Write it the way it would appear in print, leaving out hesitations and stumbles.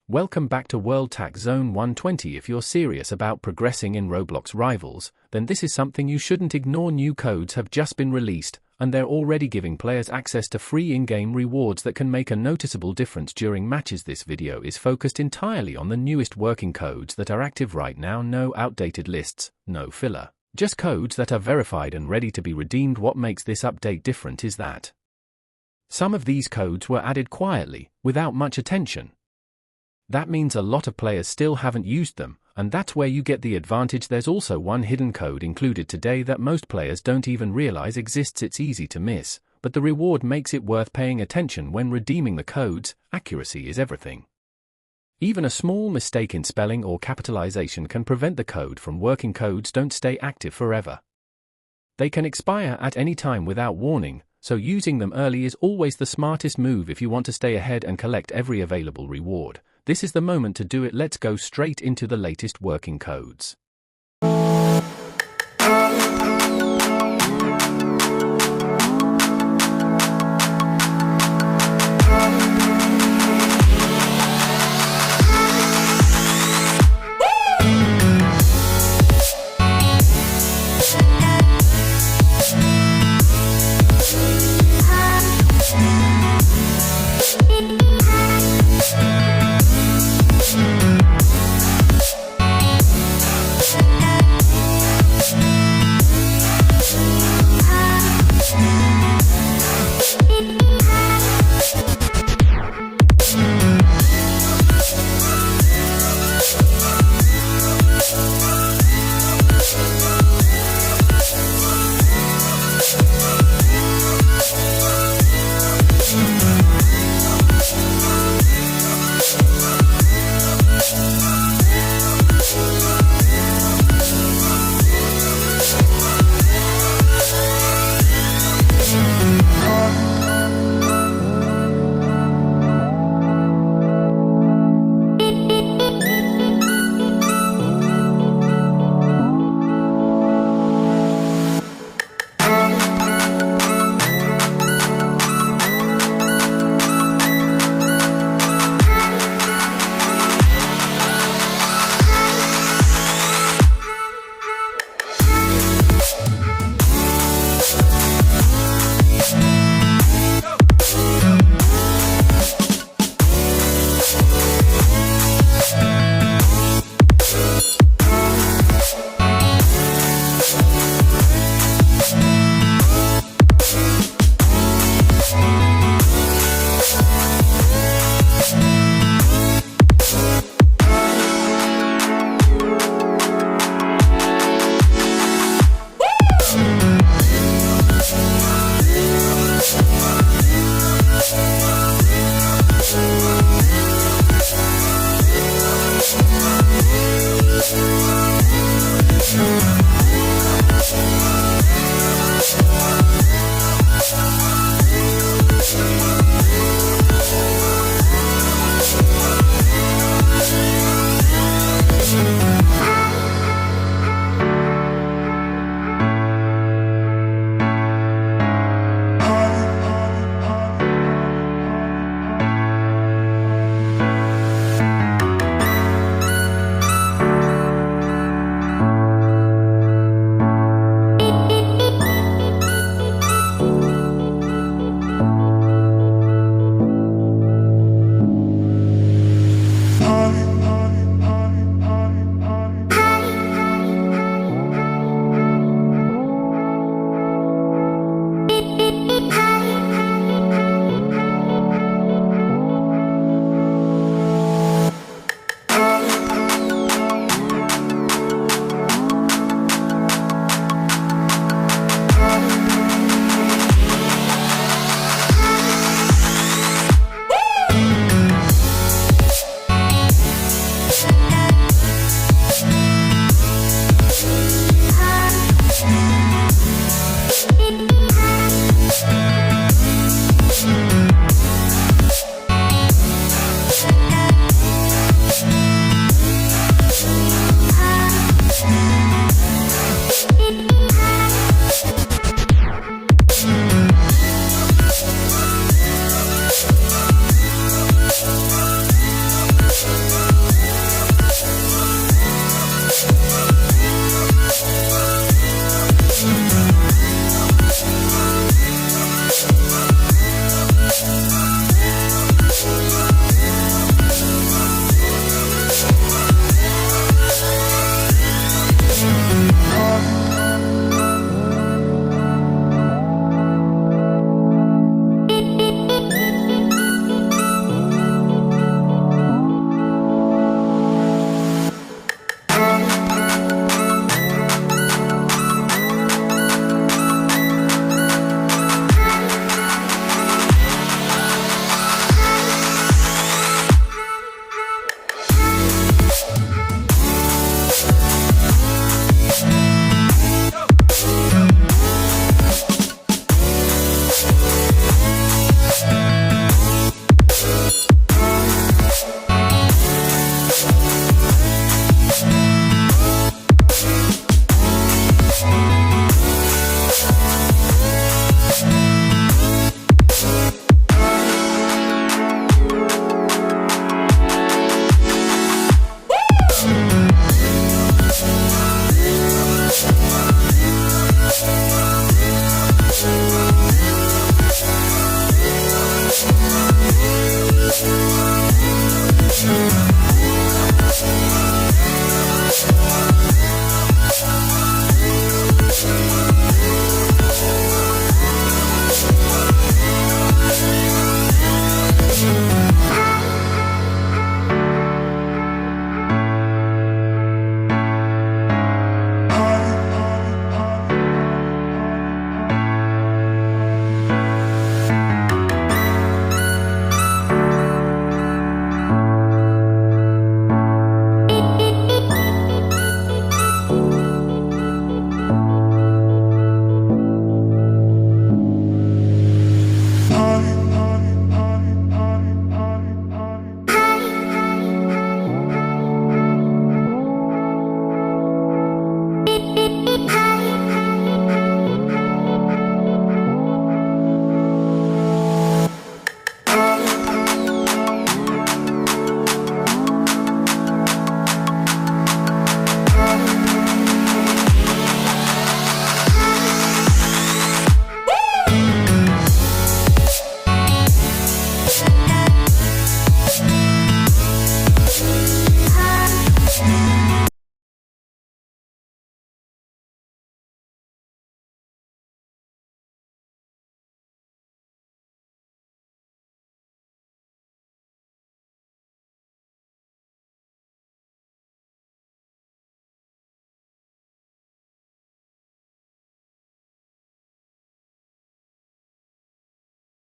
Welcome back to World Tax Zone 120. If you're serious about progressing in Roblox Rivals, then this is something you shouldn't ignore. New codes have just been released, and they're already giving players access to free in-game rewards that can make a noticeable difference during matches. This video is focused entirely on the newest working codes that are active right now. No outdated lists, no filler. Just codes that are verified and ready to be redeemed. What makes this update different is that some of these codes were added quietly, without much attention. That means a lot of players still haven't used them, and that's where you get the advantage. There's also one hidden code included today that most players don't even realize exists. It's easy to miss, but the reward makes it worth paying attention when redeeming the codes. Accuracy is everything. Even a small mistake in spelling or capitalization can prevent the code from working. Codes don't stay active forever. They can expire at any time without warning, so using them early is always the smartest move if you want to stay ahead and collect every available reward. This is the moment to do it. Let's go straight into the latest working codes.